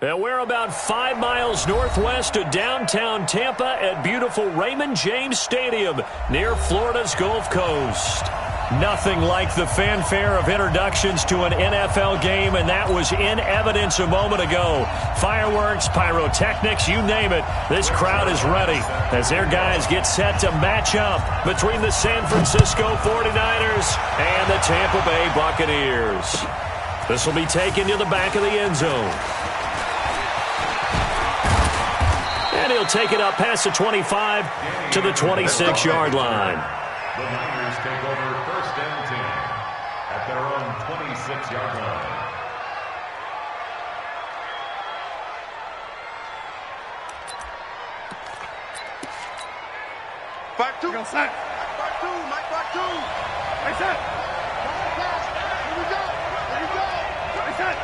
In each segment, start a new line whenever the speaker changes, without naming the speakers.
And we're about 5 miles northwest of downtown Tampa at beautiful Raymond James Stadium near Florida's Gulf Coast. Nothing like the fanfare of introductions to an NFL game, and that was in evidence a moment ago. Fireworks, pyrotechnics, you name it. This crowd is ready as their guys get set to match up between the San Francisco 49ers and the Tampa Bay Buccaneers. This will be taken to the back of the end zone. And he'll take it up past the 25 to the 26-yard line.
The Niners take over first and 10 at their own 26-yard line.
Back two. Go set. Back two. Mike, back two. Right set. Here we go. Here we go. Right set.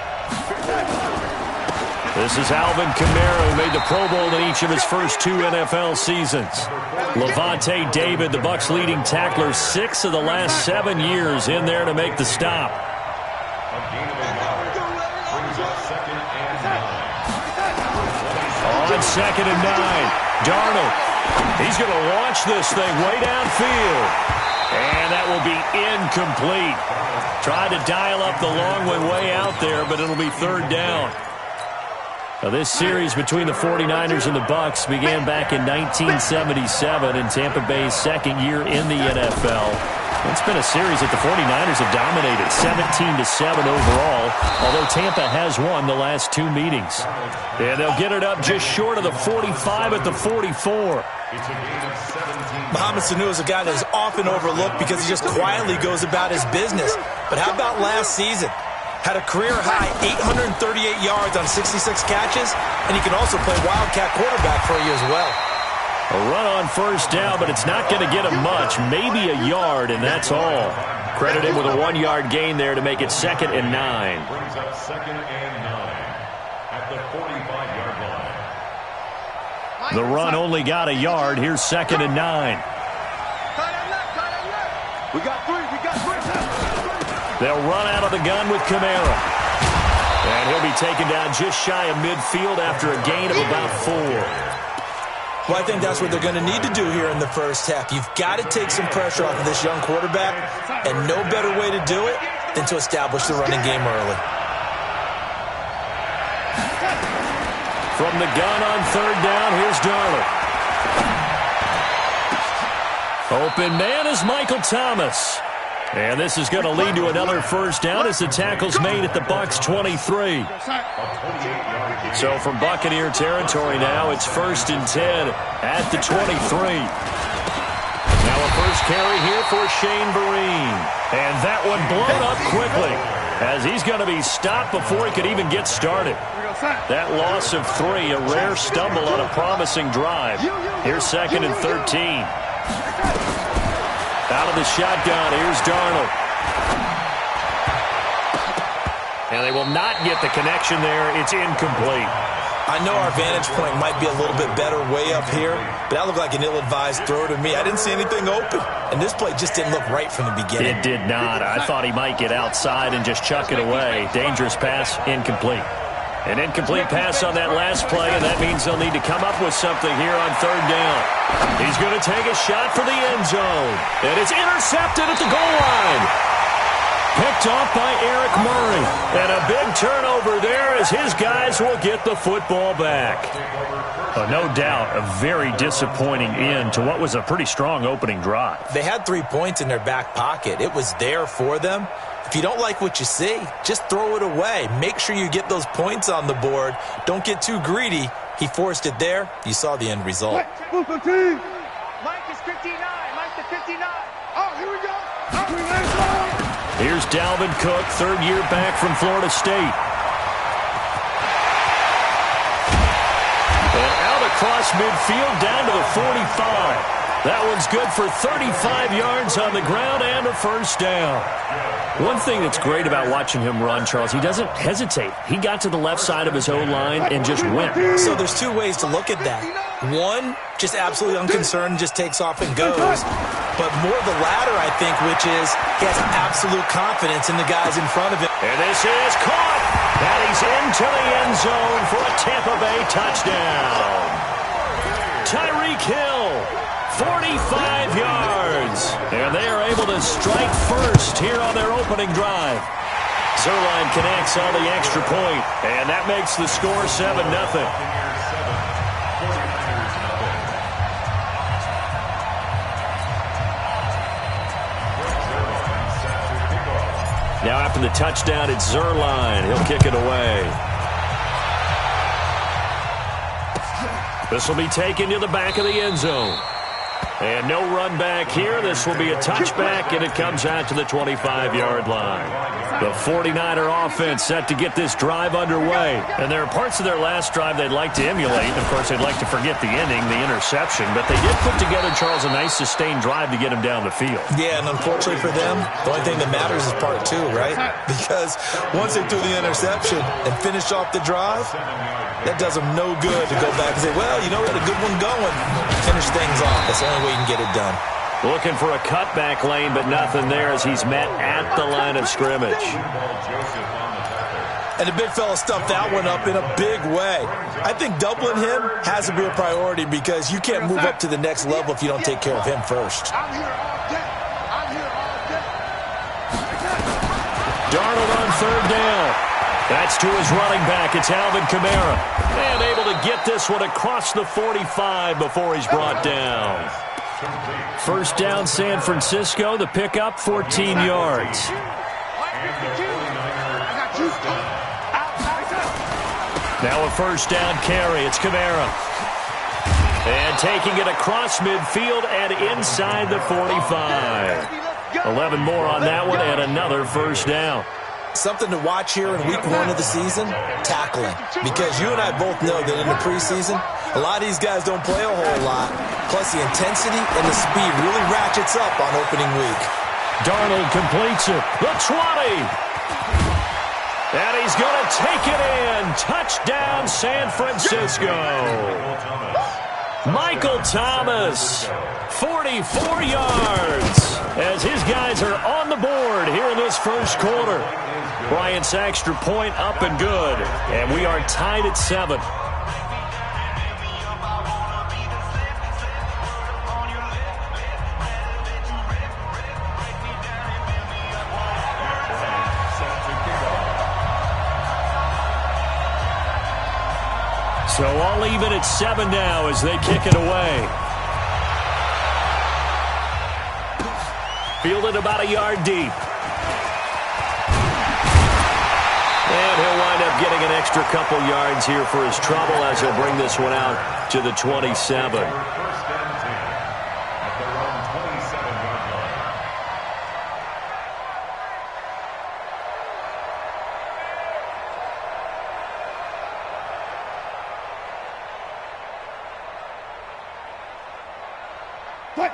This is Alvin Kamara, who made the Pro Bowl in each of his first 2 NFL seasons. Levante David, the Bucs' leading tackler, 6 of the last 7 years in there to make the stop. On 2nd and 9, Darnold. He's going to launch this thing way downfield. And that will be incomplete. Tried to dial up the long one way out there, but it'll be 3rd down. Now, this series between the 49ers and the Bucs began back in 1977 in Tampa Bay's 2nd year in the NFL. It's been a series that the 49ers have dominated, 17-7 overall, although Tampa has won the last 2 meetings. And they'll get it up just short of the 45 at the 44.
Mohamed Sanu is a guy that is often overlooked because he just quietly goes about his business. But how about last season? Had a career-high 838 yards on 66 catches, and he can also play Wildcat quarterback for you as well.
A run on 1st down, but it's not going to get him much. Maybe a yard, and that's all. Credit him with a 1-yard gain there to make it 2nd and 9.
Brings up 2nd and 9 at the 45-yard line.
The run only got a yard. Here's 2nd and 9.
We got 3. We got 3.
They'll run out of the gun with Kamara. And he'll be taken down just shy of midfield after a gain of about 4.
Well, I think that's what they're going to need to do here in the first half. You've got to take some pressure off of this young quarterback, and no better way to do it than to establish the running game early.
From the gun on 3rd down, here's Darnold. Open man is Michael Thomas. And this is going to lead to another 1st down as the tackle's made at the Bucs' 23. So from Buccaneer territory now, it's 1st and 10 at the 23. Now a first carry here for Shane Vereen. And that one blown up quickly as he's going to be stopped before he could even get started. That loss of 3, a rare stumble on a promising drive. Here's 2nd and 13. Out of the shotgun, here's Darnold. And they will not get the connection there. It's incomplete.
I know our vantage point might be a little bit better way up here, but that looked like an ill-advised throw to me. I didn't see anything open, and this play just didn't look right from the beginning.
It did not. I thought he might get outside and just chuck it away. Dangerous pass, incomplete. An incomplete pass on that last play, and that means they'll need to come up with something here on 3rd down. He's going to take a shot for the end zone. And it's intercepted at the goal line. Picked off by Eric Murray. And a big turnover there as his guys will get the football back. No doubt, a very disappointing end to what was a pretty strong opening drive.
They had 3 points in their back pocket. It was there for them. If you don't like what you see, just throw it away. Make sure you get those points on the board. Don't get too greedy. He forced it there. You saw the end result.
Mike is 59. Mike to 59. Oh, here we go.
Here's Dalvin Cook, 3rd year back from Florida State. And out across midfield down to the 45. That one's good for 35 yards on the ground and a 1st down. One thing that's great about watching him run, Charles, he doesn't hesitate. He got to the left side of his O-line and just went.
So there's 2 ways to look at that. One, just absolutely unconcerned, just takes off and goes. But more the latter, I think, which is he has absolute confidence in the guys in front of him.
And this is caught. And he's into the end zone for a Tampa Bay touchdown. Tyreek Hill, 45 yards. And they are able to strike first here on their opening drive. Zerline connects on the extra point, and that makes the score 7-0. Now after the touchdown, it's Zerline. He'll kick it away. This will be taken to the back of the end zone. And no run back here. This will be a touchback, and it comes out to the 25-yard line. The 49er offense set to get this drive underway. And there are parts of their last drive they'd like to emulate. Of course, they'd like to forget the ending, the interception. But they did put together, Charles, a nice sustained drive to get him down the field. Yeah, and unfortunately for them, the only thing that matters is part two, right? Because once they threw the interception and finished off the drive, that does them no good to go back and say, well, you know, we had a good one going. Finish things off. That's the only way you can get it done. Looking for a cutback lane, but nothing there as he's met at the line of scrimmage. And the big fella stuffed that one up in a big way. I think doubling him has to be a priority because you can't move up to the next level if you don't take care of him first.
I'm here all day. I'm here all day.
Darnold on third down. That's to his running back. It's Alvin Kamara. And able to get this one across the 45 before he's brought down. First down, San Francisco. The pickup, 14 yards. Now a first down carry. It's Kamara. And taking it across midfield and inside the 45. 11 more on that one and another first down.
Something to watch here in week 1 of the season, tackling. Because you and I both know that in the preseason, a lot of these guys don't play a whole lot. Plus, the intensity and the speed really ratchets up on opening week.
Darnold completes it. The 20. And he's going to take it in. Touchdown, San Francisco. Michael Thomas, 44 yards. As his guys are on the board here in this first quarter. Bryant's extra point up and good. And we are tied at 7. So all even at 7 now as they kick it away. Fielded about a yard deep. And he'll wind up getting an extra couple yards here for his trouble as he'll bring this one out to the 27.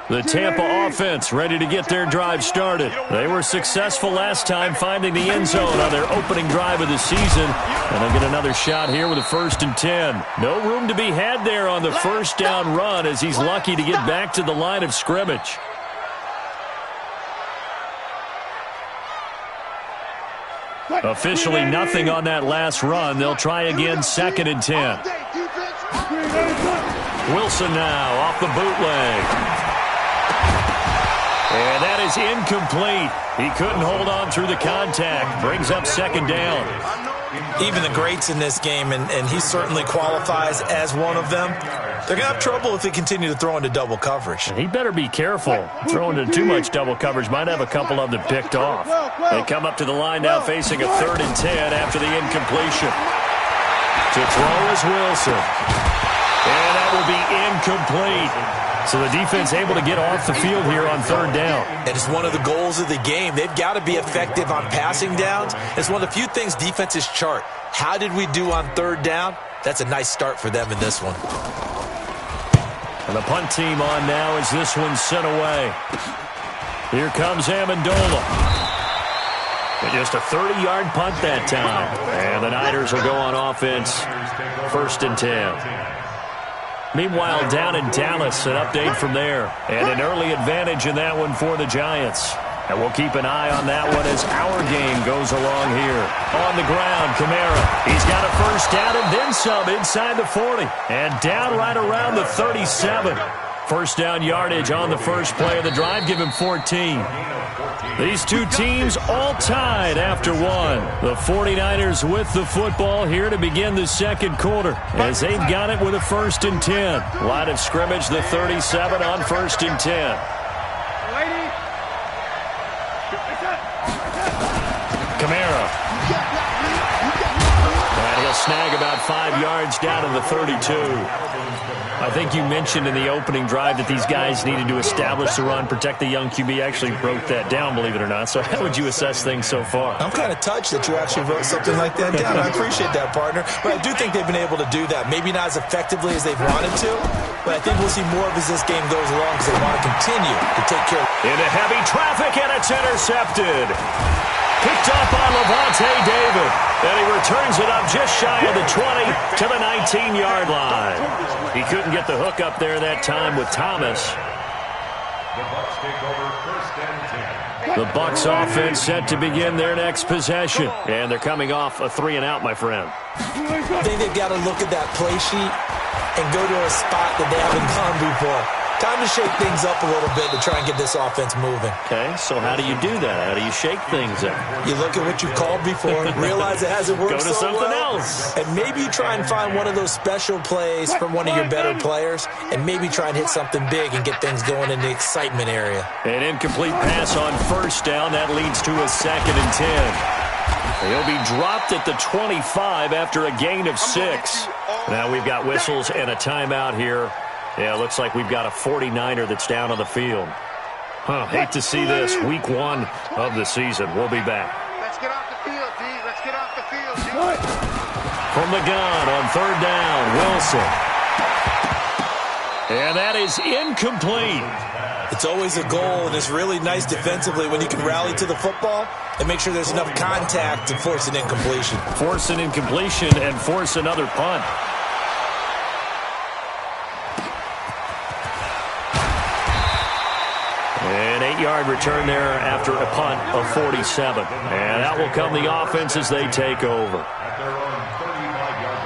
The Tampa offense ready to get their drive started. They were successful last time finding the end zone on their opening drive of the season. And they'll get another shot here with a 1st and 10. No room to be had there on the first down run as he's lucky to get back to the line of scrimmage. Officially nothing on that last run. They'll try again 2nd and 10. Wilson now off the bootleg. And that is incomplete. He couldn't hold on through the contact. Brings up 2nd down. Even the greats in this game, and he certainly qualifies as one of them, they're going to have trouble if they continue to throw into double coverage. And he better be careful. Throwing into too much double coverage might have a couple of them picked off. They come up to the line now facing a 3rd and 10 after the incompletion. To throw is Wilson. And that will be incomplete. So the defense able to get off the field here on 3rd down. And it's one of the goals of the game. They've got to be effective on passing downs. It's one of the few things defenses chart. How did we do on 3rd down? That's a nice start for them in this one. And the punt team on now as this one's sent away. Here comes Amendola. Just a 30-yard punt that time. And the Niners will go on offense. 1st and 10. Meanwhile, down in Dallas, an update from there. And an early advantage in that one for the Giants. And we'll keep an eye on that one as our game goes along here. On the ground, Kamara. He's got a first down and then some inside the 40. And down right around the 37. First down yardage on the first play of the drive. Give him 14. These two teams all tied after one. The 49ers with the football here to begin the second quarter as they've got it with a 1st and 10. Line of scrimmage, the 37 on 1st and 10. Kamara. And he'll snag about 5 yards down to the 32. I think you mentioned in the opening drive that these guys needed to establish the run, protect the young QB. Actually wrote that down, believe it or not. So how would you assess things so far?
I'm kind of touched that you actually wrote something like that down. I appreciate that, partner. But I do think they've been able to do that. Maybe not as effectively as they've wanted to, but I think we'll see more of as this game goes along because they want to continue to take care of it.
Into heavy traffic, and it's intercepted. Picked up on Levante David. And he returns it up just shy of the 20 to the 19-yard line. He couldn't get the hook up there that time with Thomas.
The Bucs take over 1st and 10.
The Bucs offense set to begin their next possession. And they're coming off a 3-and-out, my friend.
I think they've got to look at that play sheet and go to a spot that they haven't gone before. Time to shake things up a little bit to try and get this offense moving.
Okay, so how do you do that? How do you shake things up?
You look at what you called before, realize it hasn't worked
Go to
so
something
well,
else.
and maybe you try and find one of those special plays from one of your better players, and maybe try and hit something big and get things going in the excitement area.
An incomplete pass on 1st down. That leads to a 2nd and 10. He'll be dropped at the 25 after a gain of 6. Now we've got whistles and a timeout here. Yeah, it looks like we've got a 49er that's down on the field. Hate to see this. Week 1 of the season. We'll be back.
Let's get off the field, D. Let's get off the field, D.
From the gun on 3rd down, Wilson. And that is incomplete.
It's always a goal, and it's really nice defensively when you can rally to the football and make sure there's enough contact to force an incompletion.
Force an incompletion and force another punt. An 8-yard return there after a punt of 47. And that will come the offense as they take over.
At their own 35-yard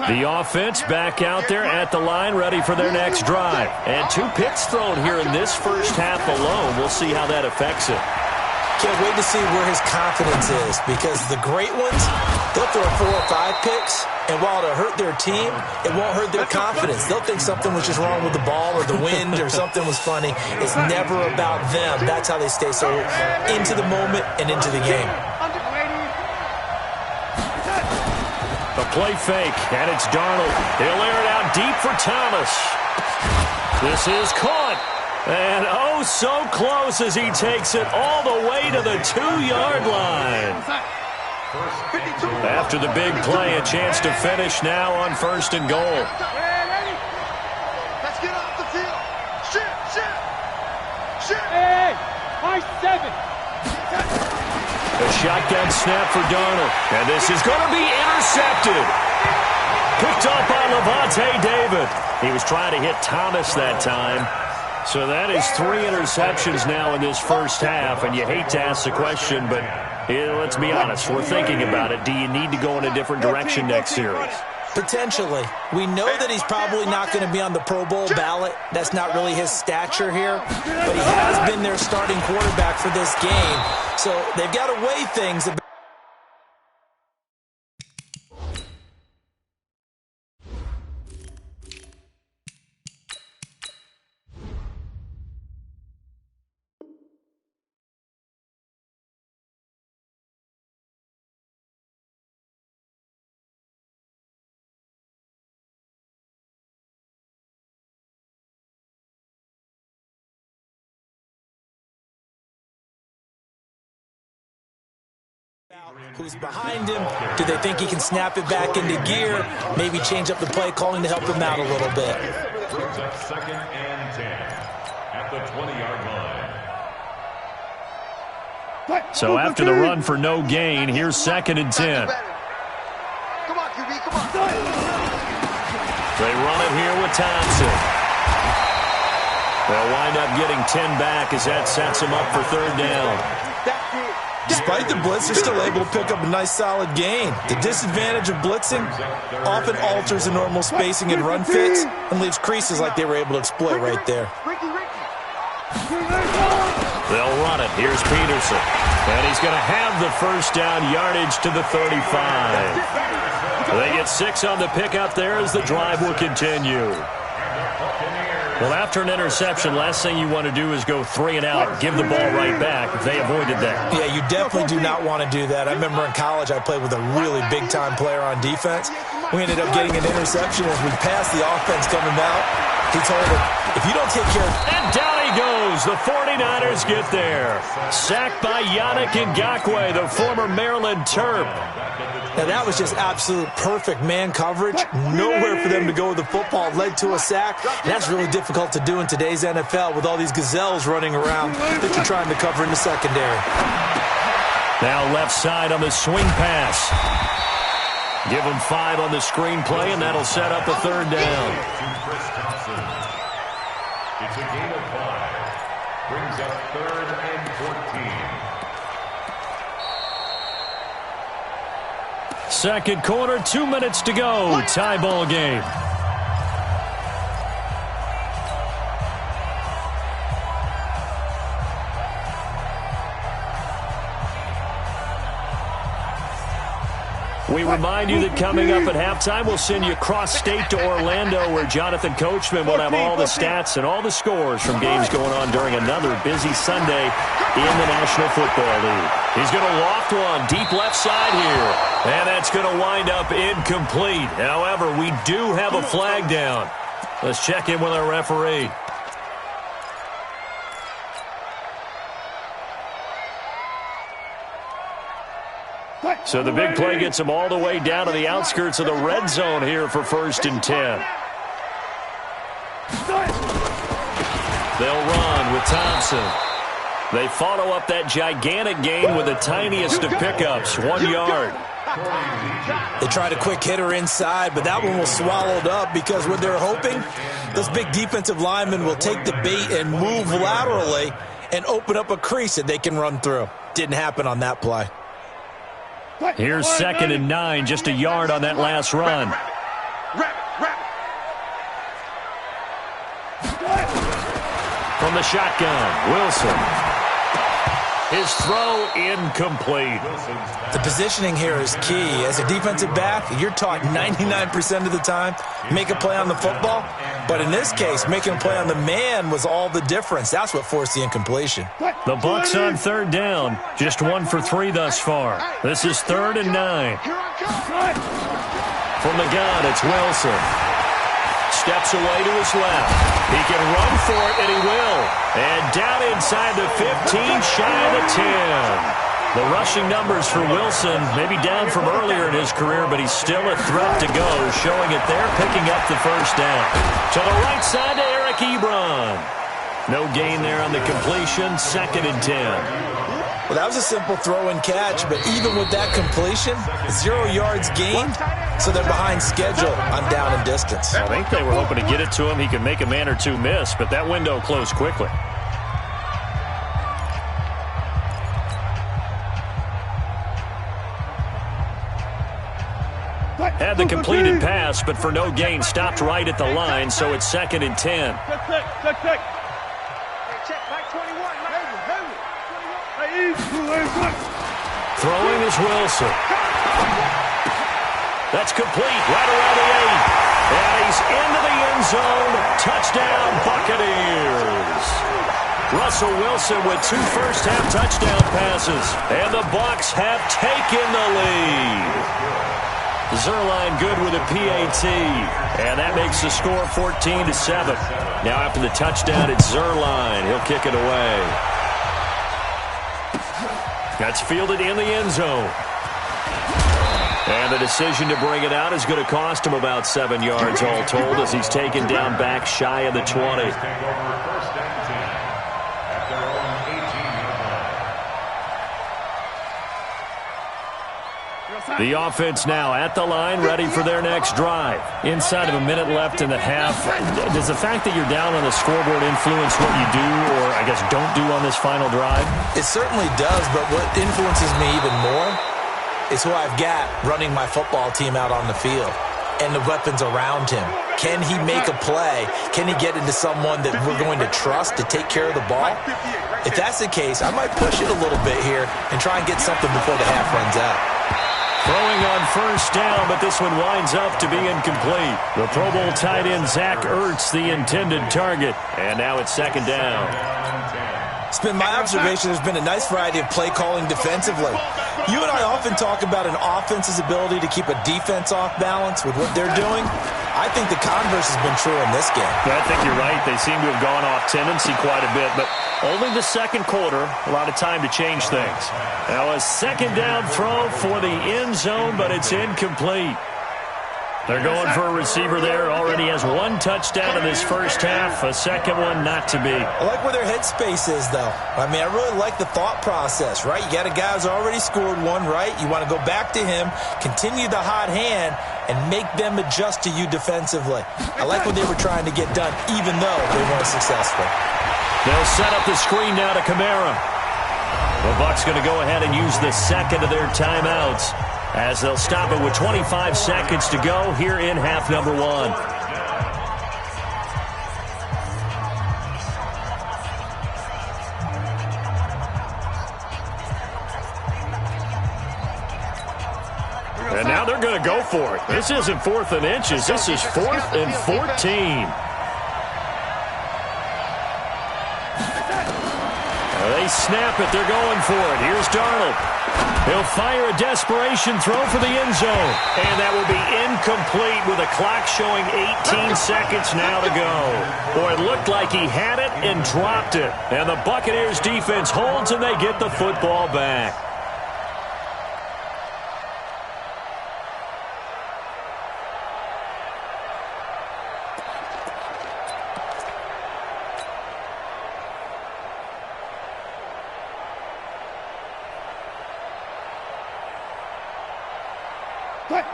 line.
The offense back out there at the line, ready for their next drive. And 2 picks thrown here in this first half alone. We'll see how that affects it.
Can't wait to see where his confidence is, because the great ones, they'll throw 4 or 5 picks, and while it'll hurt their team, it won't hurt their confidence. They'll think something was just wrong with the ball or the wind or something was funny. It's never about them. That's how they stay so into the moment and into the game.
A play fake, and it's Darnold. He'll air it out deep for Thomas. This is caught. And oh, so close as he takes it all the way to the 2-yard line. After the big play, a chance to finish now on 1st and goal.
Let's get off the field. Shit.
Hey, high 7.
A shotgun snap for Darnold. And this is going to be intercepted. Picked up by Levante David. He was trying to hit Thomas that time. So that is 3 interceptions now in this first half, and you hate to ask the question, but let's be honest, we're thinking about it. Do you need to go in a different direction next series?
Potentially. We know that he's probably not going to be on the Pro Bowl ballot. That's not really his stature here, but he has been their starting quarterback for this game. So they've got to weigh things. Who's behind him? Do they think he can snap it back into gear? Maybe change up the play calling to help him out a little bit.
Brings up 2nd and 10 at the 20-yard line.
So after the run for no gain, here's 2nd and 10.
Come on, QB, come on.
They run it here with Thompson. They'll wind up getting 10 back as that sets them up for 3rd down.
Despite the blitz, they're still able to pick up a nice solid gain. The disadvantage of blitzing often alters the normal spacing and run fits and leaves creases like they were able to exploit right there.
They'll run it. Here's Peterson. And he's going to have the 1st down, yardage to the 35. They get 6 on the pickup there as the drive will continue. Well, after an interception, last thing you want to do is go 3 and out, give the ball right back. They avoided that.
Yeah, you definitely do not want to do that. I remember in college I played with a really big-time player on defense. We ended up getting an interception as we passed the offense coming out. He told him, if you don't take care of...
And down he goes. The 49ers get there. Sacked by Yannick Ngakoue, the former Maryland Terp.
Now, that was just absolute perfect man coverage. Nowhere for them to go with the football. Led to a sack. And that's really difficult to do in today's NFL with all these gazelles running around that you're trying to cover in the secondary.
Now left side on the swing pass. Give them 5 on the screen play, and that'll set up a 3rd down.
It's a gain of 5. Brings up 3rd and 14.
Second quarter, 2 minutes to go. Tie ball game. We remind you that coming up at halftime, we'll send you cross-state to Orlando, where Jonathan Coachman will have all the stats and all the scores from games going on during another busy Sunday in the National Football League. He's going to loft one deep left side here, and that's going to wind up incomplete. However, we do have a flag down. Let's check in with our referee. So the big play gets them all the way down to the outskirts of the red zone here for 1st and 10. They'll run with Thompson. They follow up that gigantic gain with the tiniest of pickups, 1 yard.
They tried a quick hitter inside, but that one was swallowed up because what they're hoping, those big defensive linemen will take the bait and move laterally and open up a crease that they can run through. Didn't happen on that play.
Here's 2nd and 9, just a yard on that last run. From the shotgun, Wilson. His throw incomplete.
The positioning here is key. As a defensive back, you're taught 99% of the time, make a play on the football. But in this case, making a play on the man was all the difference. That's what forced the incompletion.
The Bucs on 3rd down. Just 1 for 3 thus far. This is 3rd and 9. From the gun, it's Wilson. Steps away to his left. He can run for it, and he will. And down inside the 15, shy of the 10. The rushing numbers for Wilson may be down from earlier in his career, but he's still a threat to go, showing it there, picking up the 1st down. To the right side to Eric Ebron. No gain there on the completion, 2nd and 10.
Well, that was a simple throw and catch, but even with that completion, 0 yards gained, so they're behind schedule on down and distance.
I think they were hoping to get it to him. He could make a man or two miss, but that window closed quickly. Had the completed pass, but for no gain, stopped right at the line, so it's 2nd and 10. Throwing is Wilson. That's complete right around the 8. And he's into the end zone. Touchdown, Buccaneers. Russell Wilson with 2 first-half touchdown passes. And the Bucs have taken the lead. Zerline good with a PAT. And that makes the score 14-7. Now after the touchdown, it's Zerline. He'll kick it away. That's fielded in the end zone. And the decision to bring it out is going to cost him about 7 yards all told as he's taken down back shy of the 20. The offense now at the line, ready for their next drive. Inside of a minute left in the half, does the fact that you're down on the scoreboard influence what you do, or I guess don't do on this final drive?
It certainly does, but what influences me even more is who I've got running my football team out on the field and the weapons around him. Can he make a play? Can he get into someone that we're going to trust to take care of the ball? If that's the case, I might push it a little bit here and try and get something before the half runs out.
Throwing on first down, but this one winds up to be incomplete. The Pro Bowl tight end Zach Ertz, the intended target. And now it's second down.
It's been my observation there's been a nice variety of play calling defensively. You and I often talk about an offense's ability to keep a defense off balance with what they're doing. I think the converse has been true in this game.
I think you're right. They seem to have gone off tendency quite a bit, but only the second quarter, a lot of time to change things. Now a second down throw for the end zone, but it's incomplete. They're going for a receiver there. Already has one touchdown in this first half. A second one not to be.
I like where their headspace is, though. I mean, I really like the thought process, right? You got a guy who's already scored one, right? You want to go back to him, continue the hot hand, and make them adjust to you defensively. I like what they were trying to get done, even though they weren't successful.
They'll set up the screen now to Kamara. The Bucs going to go ahead and use the second of their timeouts, as they'll stop it with 25 seconds to go here in half number one. And now they're going to go for it. This isn't 4th and inches. This is 4th and 14. They snap it. They're going for it. Here's Darnold. He'll fire a desperation throw for the end zone. And that will be incomplete with a clock showing 18 seconds now to go. Boy, it looked like he had it and dropped it. And the Buccaneers defense holds and they get the football back.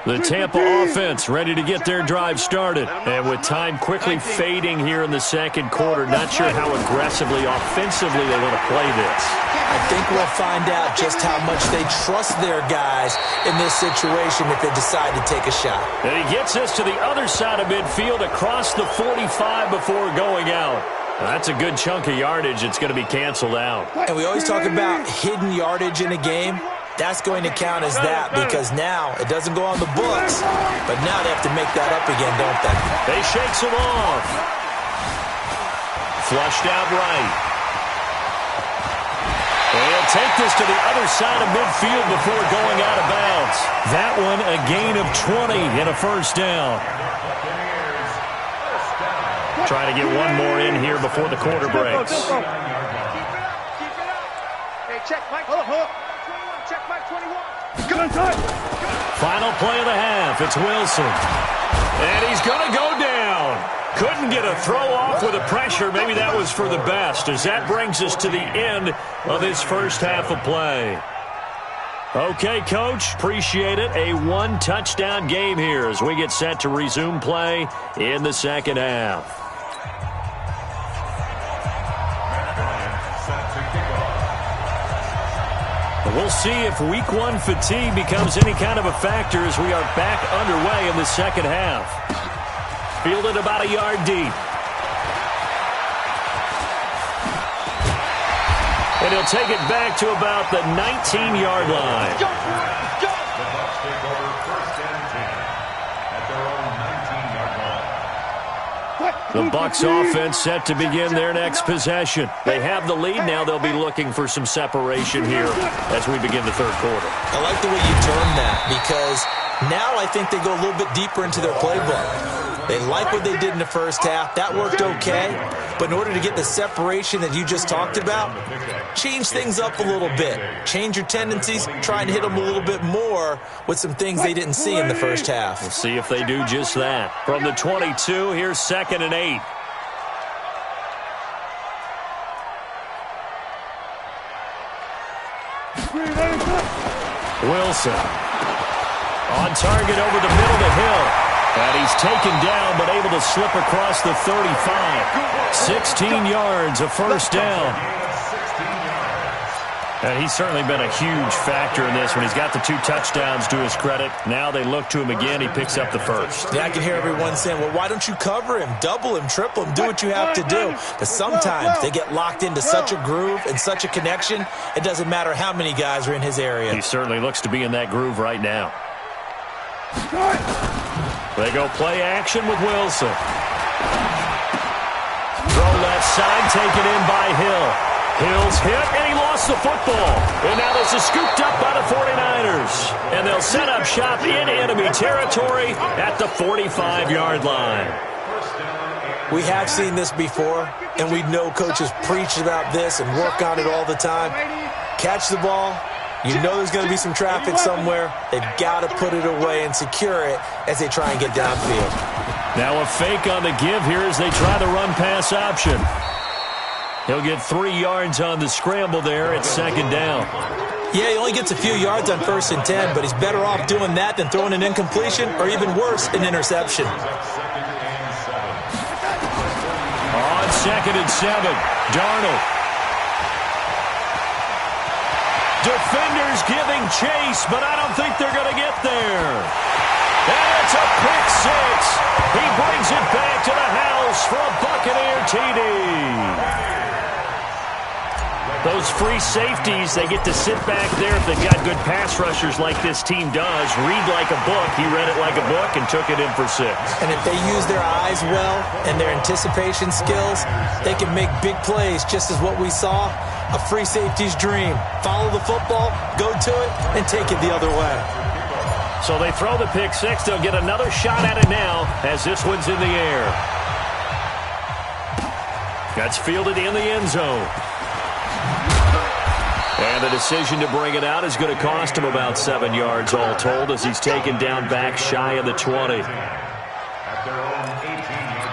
The Tampa offense ready to get their drive started. And with time quickly fading here in the second quarter, not sure how aggressively, offensively they want to play this.
I think we'll find out just how much they trust their guys in this situation if they decide to take a shot.
And he gets us to the other side of midfield across the 45 before going out. That's a good chunk of yardage. It's going to be canceled out.
And we always talk about hidden yardage in a game. That's going to count as that because now it doesn't go on the books, but now they have to make that up again, don't they?
They shakes him off. Flushed out right. They'll take this to the other side of midfield before going out of bounds. That one a gain of 20 and a first down. Try to get one more in here before the quarter breaks.
Hey, check, Mike. Hold up. Check Mike 21. Good.
Final play of the half. It's Wilson. And he's going to go down. Couldn't get a throw off with the pressure. Maybe that was for the best, as that brings us to the end of this first half of play. Okay, Coach, appreciate it. A one-touchdown game here as we get set to resume play in the second half. We'll see if week one fatigue becomes any kind of a factor as we are back underway in the second half. Fielded about a yard deep. And he'll take it back to about the 19-yard line.
The Bucs take over 1st and 10 at their own 19-yard line.
The Bucs offense set to begin their next possession. They have the lead now. They'll be looking for some separation here as we begin the third quarter.
I like the way you term that because now I think they go a little bit deeper into their playbook. They like what they did in the first half. That worked okay. But in order to get the separation that you just talked about, change things up a little bit. Change your tendencies. Try and hit them a little bit more with some things they didn't see in the first half.
We'll see if they do just that. From the 22, here's 2nd and 8. Wilson. On target over the middle to Hill. And he's taken down, but able to slip across the 35. 16 yards, a first down. And he's certainly been a huge factor in this when he's got the 2 touchdowns to his credit. Now they look to him again. He picks up the first.
Yeah, I can hear everyone saying, well, why don't you cover him, double him, triple him, do what you have to do. But sometimes they get locked into such a groove and such a connection, it doesn't matter how many guys are in his area.
He certainly looks to be in that groove right now. They go play action with Wilson. Throw left side, taken in by Hill. Hill's hit, and he lost the football. And now this is scooped up by the 49ers. And they'll set up shop in enemy territory at the 45-yard line.
We have seen this before, and we know coaches preach about this and work on it all the time. Catch the ball. You know there's going to be some traffic somewhere. They've got to put it away and secure it as they try and get downfield.
Now a fake on the give here as they try the run-pass option. He'll get 3 yards on the scramble there at second down.
Yeah, he only gets a few yards on 1st and 10, but he's better off doing that than throwing an incompletion or even worse, an interception.
On 2nd and 7, Darnold. Defenders giving chase, but I don't think they're going to get there. And it's a pick 6. He brings it back to the house for a Buccaneer TD. Those free safeties, they get to sit back there if they've got good pass rushers like this team does. Read like a book. He read it like a book and took it in for 6.
And if they use their eyes well and their anticipation skills, they can make big plays, just as what we saw, a free safety's dream. Follow the football, go to it, and take it the other way.
So they throw the pick 6. They'll get another shot at it now as this one's in the air. That's fielded in the end zone. And the decision to bring it out is going to cost him about 7 yards all told as he's taken down back shy of the 20.
At their own 18-yard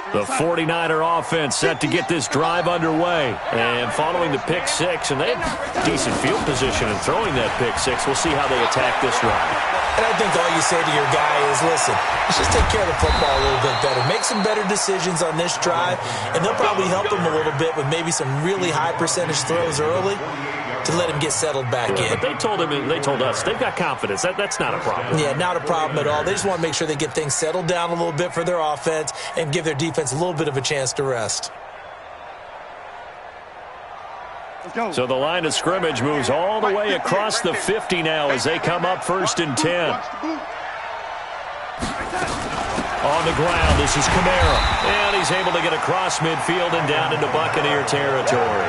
line.
The 49er offense set to get this drive underway. And following the pick 6, and they have decent field position in throwing that pick 6. We'll see how they attack this drive.
And I think all you say to your guy is, listen, let's just take care of the football a little bit better. Make some better decisions on this drive, and they'll probably help him a little bit with maybe some really high percentage throws early to let him get settled back in.
But they told him, and they told us, they've got confidence. That's not a problem.
Yeah, not a problem at all. They just want to make sure they get things settled down a little bit for their offense and give their defense a little bit of a chance to rest.
So the line of scrimmage moves all the way across the 50 now as they come up 1st and 10. On the ground, this is Kamara. And he's able to get across midfield and down into Buccaneer territory.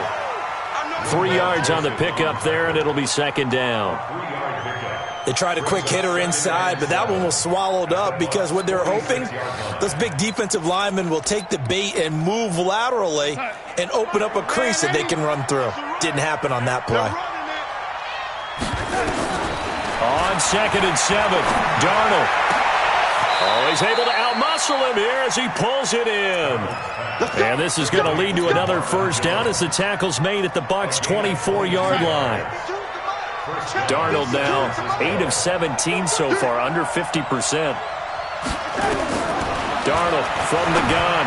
3 yards on the pickup there, and it'll be 2nd down.
They tried a quick hitter inside, but that one was swallowed up because what they're hoping, those big defensive linemen will take the bait and move laterally and open up a crease that they can run through. Didn't happen on that play.
On 2nd and 7, Darnold. Oh, he's able to outmuscle him here as he pulls it in. And this is going to lead to another first down as the tackle's made at the Bucs' 24-yard line. Darnold now 8 of 17 so far, under 50%. Darnold from the gun.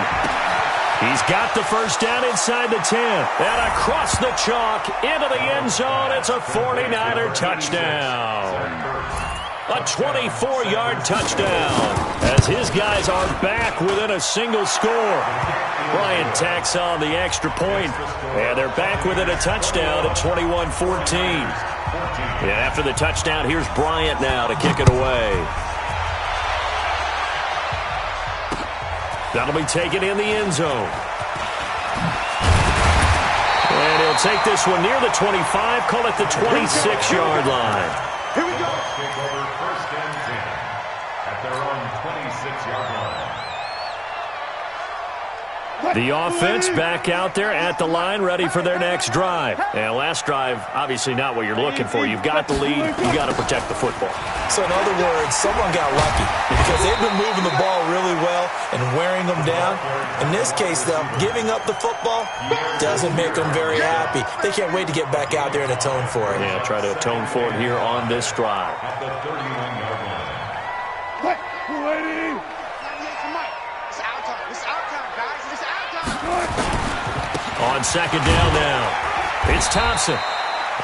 He's got the first down inside the 10. And across the chalk into the end zone. It's a 49er touchdown. A 24-yard touchdown as his guys are back within a single score. Bryant tacks on the extra point, and they're back within a touchdown at 21-14. And after the touchdown, here's Bryant now to kick it away. That'll be taken in the end zone. And he'll take this one near the 25, call it the 26-yard line.
Here we go. Take over 1st and 10 at their own 26-yard line.
The offense back out there at the line, ready for their next drive. And last drive, obviously not what you're looking for. You've got the lead. You got to protect the football.
So in other words, someone got lucky because they've been moving the ball really well. and wearing them down. In this case, though, giving up the football doesn't make them very happy. They can't wait to get back out there and atone for it.
Yeah, try to atone for it here on this drive.
At the 31-yard line.
What? Lady!
It's our time. It's our time, guys. It's our time.
On second down now, it's Thompson.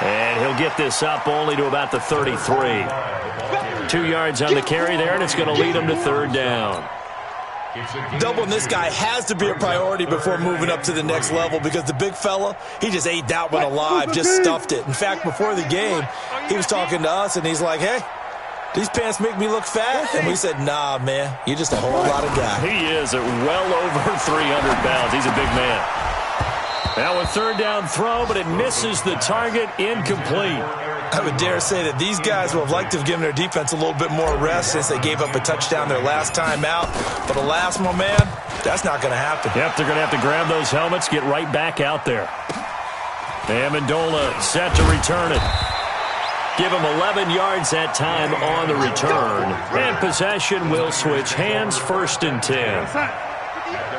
And he'll get this up only to about the 33. 2 yards on the carry there, and it's going to lead him to third down.
Doubling this guy has to be a priority before moving up to the next level because the big fella, he just ate that one alive, just stuffed it. In fact, before the game, he was talking to us, and he's like, hey, these pants make me look fat? And we said, nah, man, you're just a whole lot of guy.
He is at well over 300 pounds. He's a big man. Now a third down throw, but it misses the target, incomplete.
I would dare say that these guys would have liked to have given their defense a little bit more rest since they gave up a touchdown their last time out. But alas, my man, that's not going to happen.
Yep, they're going to have to grab those helmets, get right back out there. Amendola set to return it. Give him 11 yards that time on the return. And possession will switch hands, 1st and 10.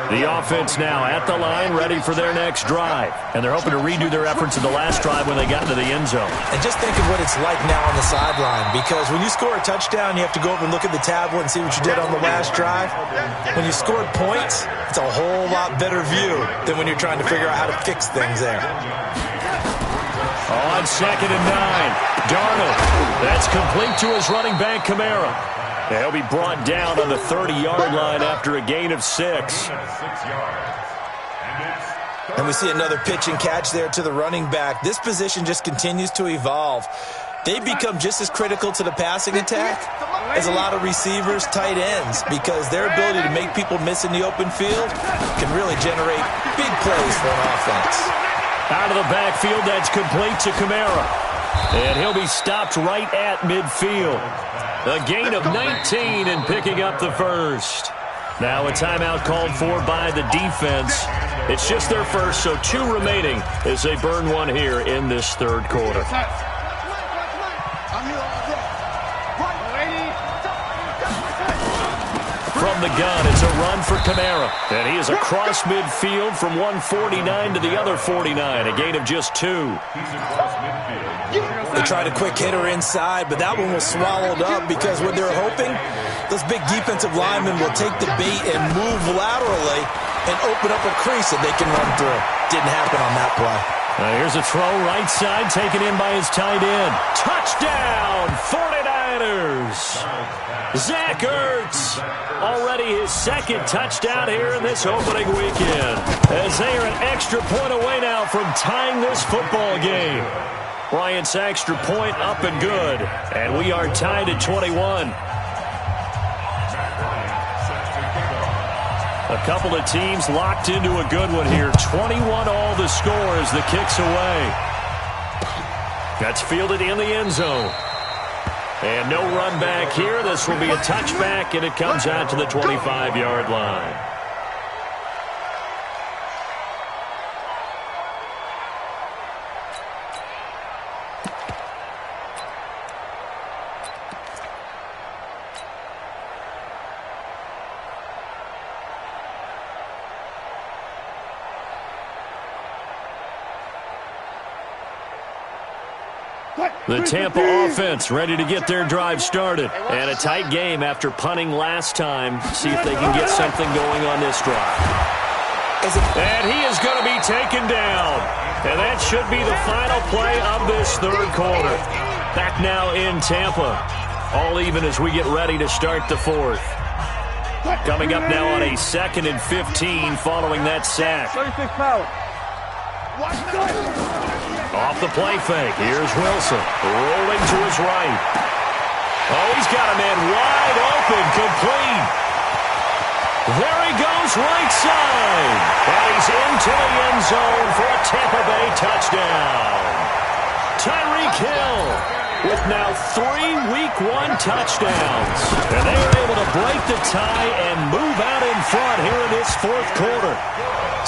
The offense now at the line, ready for their next drive. And they're hoping to redo their efforts in the last drive when they got into the end zone.
And just think of what it's like now on the sideline, because when you score a touchdown, you have to go over and look at the tablet and see what you did on the last drive. When you scored points, it's a whole lot better view than when you're trying to figure out how to fix things there.
On second and 9, Darnold. That's complete to his running back, Kamara. He'll be brought down on the 30-yard line after a gain of 6.
And we see another pitch and catch there to the running back. This position just continues to evolve. They become just as critical to the passing attack as a lot of receivers, tight ends, because their ability to make people miss in the open field can really generate big plays for an offense.
Out of the backfield, that's complete to Kamara. And he'll be stopped right at midfield. A gain of 19 and picking up the first. Now a timeout called for by the defense. It's just their first, so 2 remaining as they burn one here in this third quarter. From the gun, it's a run for Kamara. And he is across midfield from 149 to the other 49. A gain of just 2.
They tried a quick hitter inside, but that one was swallowed up because what they're hoping, those big defensive linemen will take the bait and move laterally and open up a crease that they can run through. Didn't happen on that play.
Here's a throw right side taken in by his tight end. Touchdown, 49ers. Zach Ertz, already his 2nd touchdown here in this opening weekend, as they are an extra point away now from tying this football game. Bryant's extra point up and good, and we are tied at 21. A couple of teams locked into a good one here. 21 all the score as the kick's away. That's fielded in the end zone. And no run back here. This will be a touchback, and it comes out to the 25-yard line. The Tampa offense ready to get their drive started. And a tight game after punting last time. See if they can get something going on this drive. And he is going to be taken down. And that should be the final play of this third quarter. Back now in Tampa. All even as we get ready to start the fourth. Coming up now on a 2nd and 15 following that sack.
36 power.
Off the play fake. Here's Wilson. Rolling to his right. Oh, he's got a man wide open. Complete. There he goes right side. And he's into the end zone for a Tampa Bay touchdown. Tyreek Hill with now 3 Week 1 touchdowns. And they are able to break the tie and move out in front here in this fourth quarter.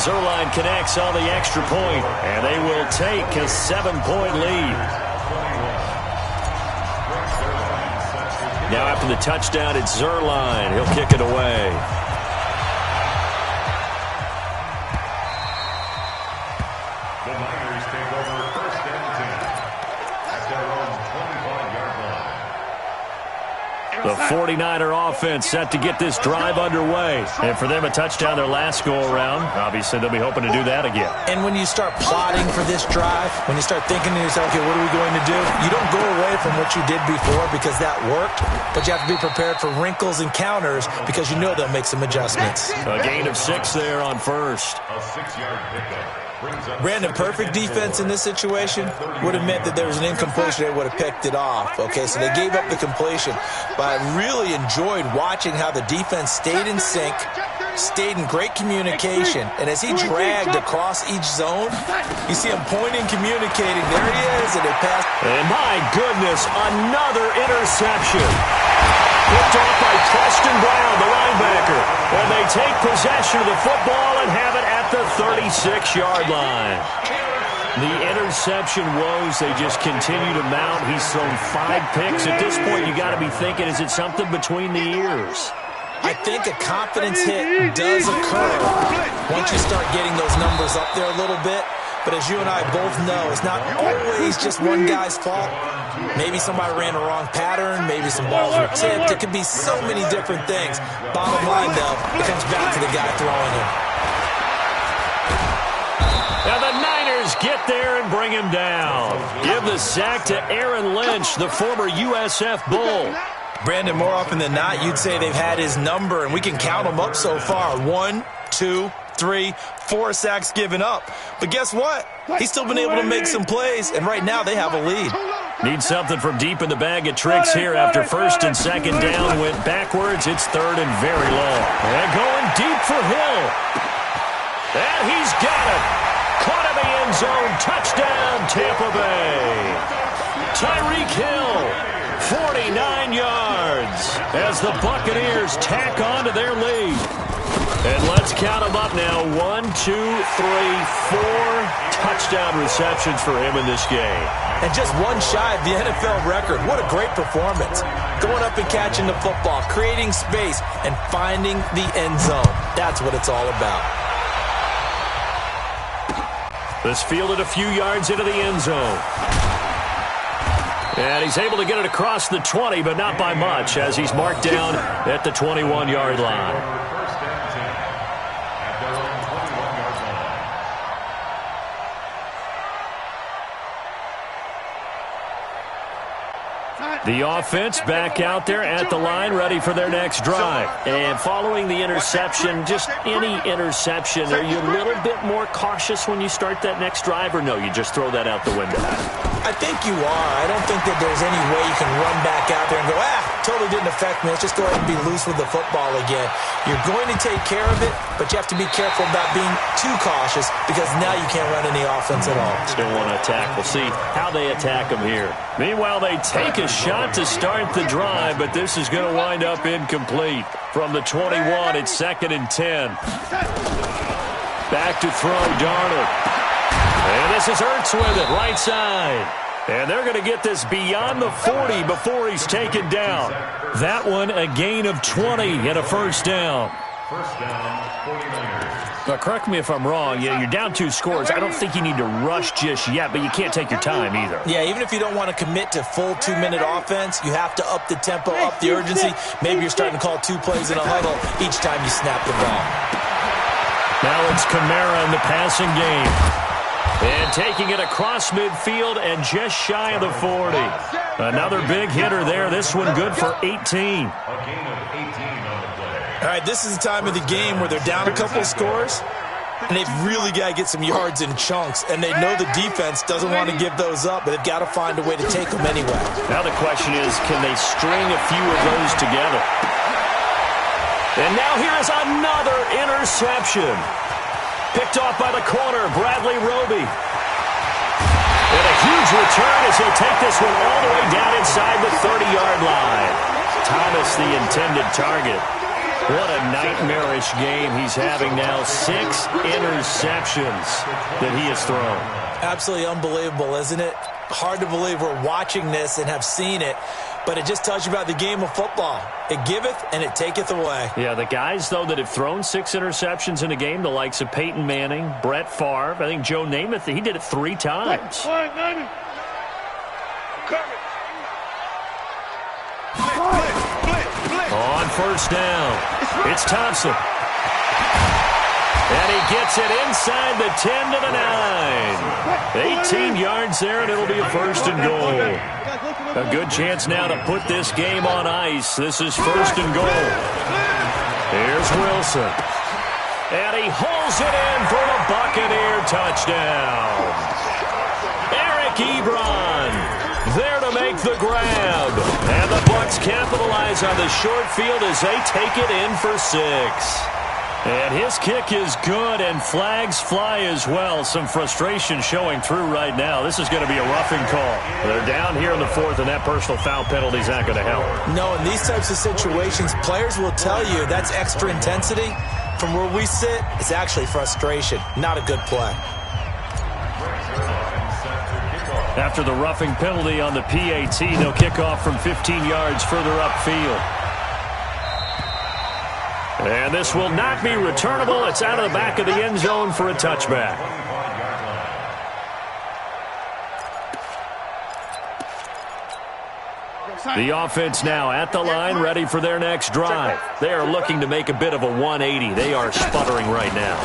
Zerline connects on the extra point, and they will take a 7-point lead. Now after the touchdown, it's Zerline. He'll kick it away. The 49er offense set to get this drive underway. And for them, a touchdown their last go-around. Obviously, they'll be hoping to do that again.
And when you start plotting for this drive, when you start thinking to yourself, okay, what are we going to do? You don't go away from what you did before because that worked, but you have to be prepared for wrinkles and counters because you know they'll make some adjustments.
A gain of 6 there on first.
A 6-yard pickup.
Brandon, perfect defense in this situation would have meant that there was an incompletion. They would have picked it off. Okay, so they gave up the completion. But I really enjoyed watching how the defense stayed in sync, stayed in great communication. And as he dragged across each zone, you see him pointing, communicating. There he is, and they passed.
And my goodness, another interception. Picked off by Preston Brown, the linebacker. And they take possession of the football and have it at the 36-yard line. The interception woes, they just continue to mount. He's thrown 5 picks. At this point, you got to be thinking, is it something between the ears?
I think a confidence hit does occur once you start getting those numbers up there a little bit. But as you and I both know, it's not always just one guy's fault. Maybe somebody ran a wrong pattern. Maybe some balls were tipped. It could be so many different things. Bottom line, though, it comes back to the guy throwing it.
Now the Niners get there and bring him down. Give the sack to Aaron Lynch, the former USF Bull.
Brandon, more often than not, you'd say they've had his number, and we can count them up so far. 1, 2, 3, 4 sacks given up. But guess what? He's still been able to make some plays, and right now they have a lead.
Need something from deep in the bag of tricks here after first and second down went backwards. It's third and very long. And going deep for Hill. And he's got it. Caught in the end zone. Touchdown, Tampa Bay. Tyreek Hill, 49 yards as the Buccaneers tack on to their lead. And let's count them up now. 1, 2, 3, 4 touchdown receptions for him in this game.
And just one shy of the NFL record. What a great performance. Going up and catching the football, creating space, and finding the end zone. That's what it's all about.
This fielded a few yards into the end zone. And he's able to get it across the 20, but not by much, as he's marked down at the 21-yard line. The offense back out there at the line, ready for their next drive. And following the interception, just any interception, are you a little bit more cautious when you start that next drive, or no, you just throw that out the window?
I think you are. I don't think that there's any way you can run back out there and go, totally didn't affect me. Let's just go ahead and be loose with the football again. You're going to take care of it, but you have to be careful about being too cautious because now you can't run any offense at all.
Still want to attack. We'll see how they attack them here. Meanwhile, they take a shot to start the drive, but this is going to wind up incomplete. From the 21, it's 2nd and 10. Back to throw, Darnold. And this is Ertz with it, right side. And they're going to get this beyond the 40 before he's taken down. That one, a gain of 20 and a first down.
First down, 49ers.
Now, correct me if I'm wrong. You're down 2 scores. I don't think you need to rush just yet, but you can't take your time either.
Yeah, even if you don't want to commit to full 2-minute offense, you have to up the tempo, up the urgency. Maybe you're starting to call 2 plays in a huddle each time you snap the ball.
Now it's Kamara in the passing game. And taking it across midfield and just shy of the 40. Another big hitter there. This one good for 18.
A gain of 18 on the play.
All right, this is the time of the game where they're down a couple scores, and they've really got to get some yards in chunks. And they know the defense doesn't want to give those up, but they've got to find a way to take them anyway.
Now the question is, can they string a few of those together? And now here is another interception. Picked off by the corner, Bradley Roby. And a huge return as he'll take this one all the way down inside the 30-yard line. Thomas, the intended target. What a nightmarish game he's having now. 6 interceptions that he has thrown.
Absolutely unbelievable, isn't it? Hard to believe we're watching this and have seen it, but it just tells you about the game of football. It giveth and it taketh away.
Yeah, the guys, though, that have thrown 6 interceptions in a game, the likes of Peyton Manning, Brett Favre, I think Joe Namath, he did it 3 times.
Blitz.
first down. It's Thompson. And he gets it inside the 10 to the 9. 18 yards there, and it'll be a first and goal. A good chance now to put this game on ice. This is first and goal. Here's Wilson. And he hauls it in for a Buccaneer touchdown. Eric Ebron there to make the grab. And the Bucs capitalize on the short field as they take it in for 6. And his kick is good, and flags fly as well. Some frustration showing through right now. This is going to be a roughing call. They're down here in the 4th, and that personal foul penalty is not going to help.
No, in these types of situations, players will tell you that's extra intensity. From where we sit, it's actually frustration. Not a good play.
After the roughing penalty on the PAT, they'll kick off from 15 yards further upfield. And this will not be returnable. It's out of the back of the end zone for a touchback. The offense now at the line, ready for their next drive. They are looking to make a bit of a 180. They are sputtering right now.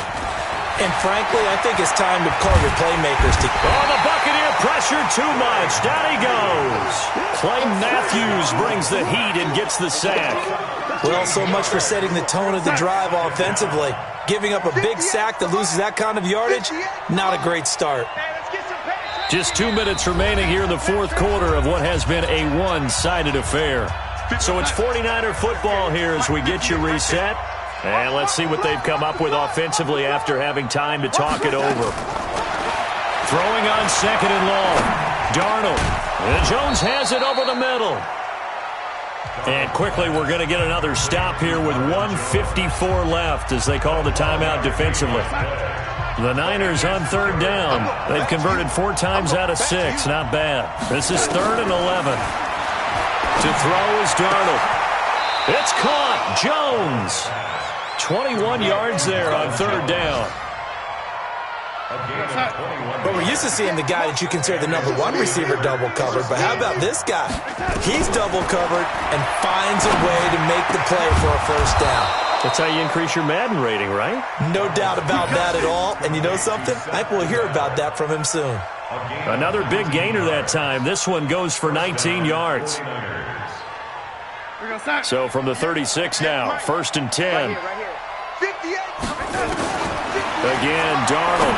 And frankly, I think it's time to call your playmakers to...
Oh, the Buccaneer pressure too much. Down he goes. Clay Matthews brings the heat and gets the sack.
Well, so much for setting the tone of the drive offensively. Giving up a big sack that loses that kind of yardage, not a great start.
Just 2 minutes remaining here in the 4th quarter of what has been a one-sided affair. So it's 49er football here as we get you reset. And let's see what they've come up with offensively after having time to talk it over. Throwing on 2nd and long. Darnold. And Jones has it over the middle. And quickly we're going to get another stop here with 1:54 left as they call the timeout defensively. The Niners on 3rd down. They've converted 4 times out of 6. Not bad. This is 3rd and 11. To throw is Darnold. It's caught. Jones. 21 yards there on 3rd down.
But we're used to seeing the guy that you consider the #1 receiver double covered. But how about this guy? He's double covered and finds a way to make the play for a first down.
That's how you increase your Madden rating, right?
No doubt about that at all. And you know something? I think we'll hear about that from him soon.
Another big gainer that time. This one goes for 19 yards. So from the 36 now, 1st and 10. Again, Darnold.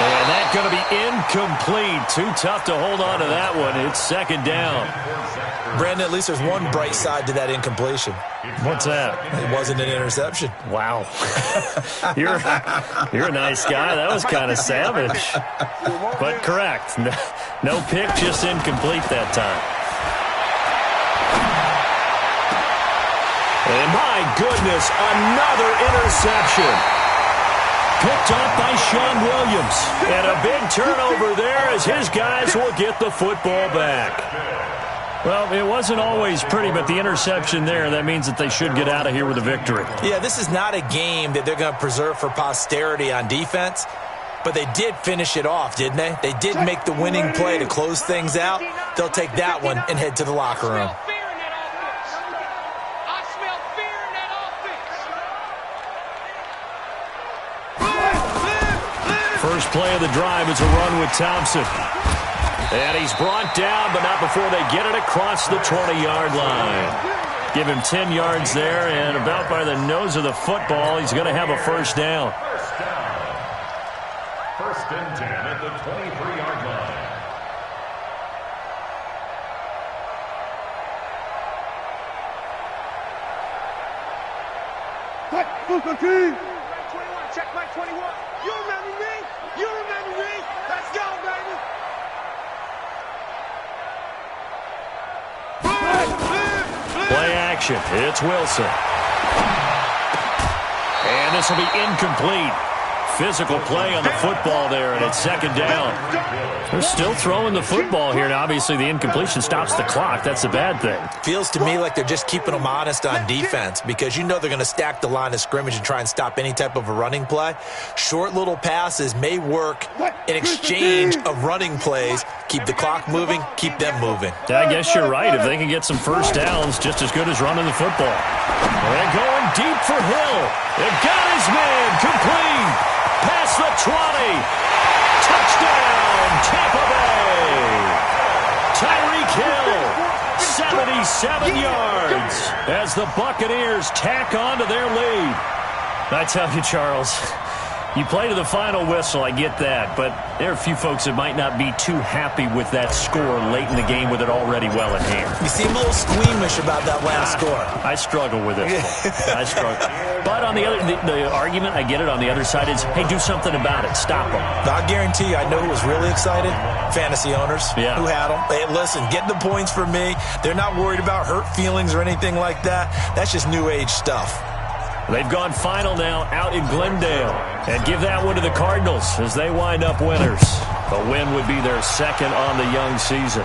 And that's going to be incomplete. Too tough to hold on to that one. It's 2nd down.
Brandon, at least there's one bright side to that incompletion.
What's that?
It wasn't an interception.
Wow. You're a nice guy. That was kind of savage. But correct. No pick, just incomplete that time. And my goodness, another interception. Picked up by Sean Williams. And a big turnover there as his guys will get the football back. Well, it wasn't always pretty, but the interception there, that means that they should get out of here with a victory.
Yeah, this is not a game that they're going to preserve for posterity on defense, but they did finish it off, didn't they? They did make the winning play to close things out. They'll take that one and head to the locker room.
First play of the drive is a run with Thompson. And he's brought down, but not before they get it across the 20-yard line. Give him 10 yards there, and about by the nose of the football, he's going to have a first down.
First and 10 at the 23-yard line.
Check my 21. You remember me? You remember me? Let's go, baby.
Play action. It's Wilson. And this will be incomplete. physical play on the football there, and it's second down. They're still throwing the football here, and obviously the incompletion stops the clock. That's a bad thing.
Feels to me like they're just keeping them honest on defense because you know they're going to stack the line of scrimmage and try and stop any type of a running play. Short little passes may work in exchange of running plays. Keep the clock moving, keep them moving.
I guess you're right. If they can get some first downs, just as good as running the football. They're going deep for Hill. They've got his man complete. Past the 20. Touchdown, Tampa Bay. Tyreek Hill, 77 yards as the Buccaneers tack on to their lead. I tell you, Charles, you play to the final whistle, I get that, but there are a few folks that might not be too happy with that score late in the game with it already well in hand.
You seem a little squeamish about that last score.
I struggle with it. I struggle. But on the other, the argument, I get it, on the other side is, hey, do something about it. Stop them.
I guarantee you, I know who was really excited. Fantasy owners who had them. Hey, listen, get the points for me. They're not worried about hurt feelings or anything like that. That's just new age stuff.
They've gone final now out in Glendale. And give that one to the Cardinals as they wind up winners. The win would be their second on the young season.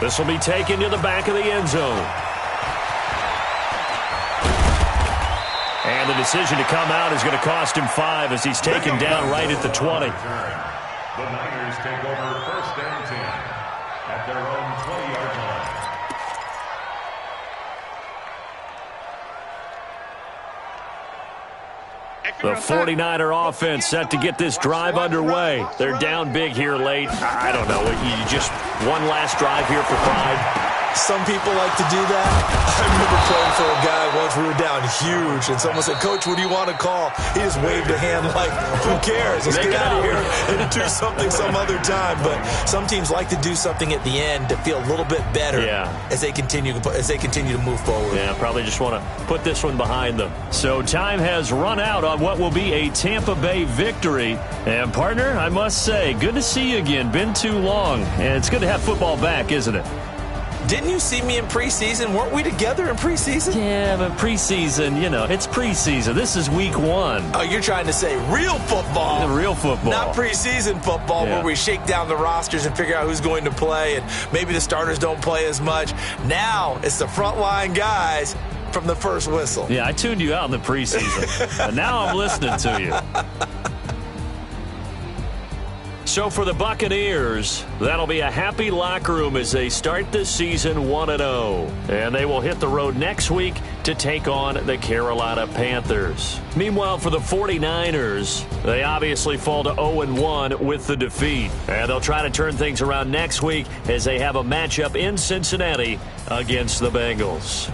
This will be taken to the back of the end zone. And the decision to come out is going to cost him 5 as he's taken down right at the 20.
The Niners take over first and 10 at their own 20-yard line.
The 49er offense set to get this drive underway. They're down big here late. I don't know. You just one last drive here for pride.
Some people like to do that. I remember playing for a guy once. We were down huge, and someone said, "Coach, what do you want to call?" He just waved a hand like, who cares? Let's get out of here and do something some other time. But some teams like to do something at the end to feel a little bit better as they continue to move forward.
Yeah, probably just want to put this one behind them. So time has run out on what will be a Tampa Bay victory. And, partner, I must say, good to see you again. Been too long. And it's good to have football back, isn't it?
Didn't you see me in preseason? Weren't we together in preseason?
Yeah, but preseason, you know, it's preseason. This is week 1.
Oh, you're trying to say real football.
Real football.
Not preseason football where we shake down the rosters and figure out who's going to play, and maybe the starters don't play as much. Now it's the frontline guys from the first whistle.
Yeah, I tuned you out in the preseason. And now I'm listening to you. So for the Buccaneers, that'll be a happy locker room as they start the season 1-0. And they will hit the road next week to take on the Carolina Panthers. Meanwhile, for the 49ers, they obviously fall to 0-1 with the defeat. And they'll try to turn things around next week as they have a matchup in Cincinnati against the Bengals.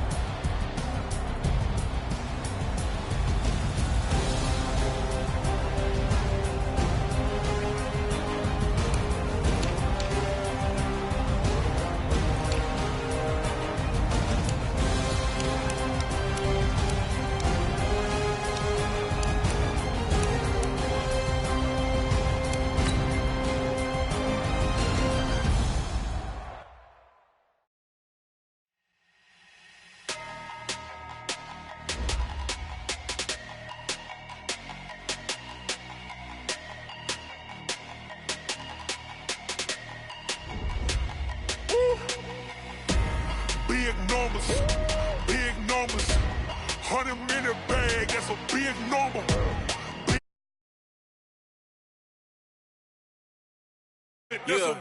Big numbers, 100-minute bag, that's a big number. That's a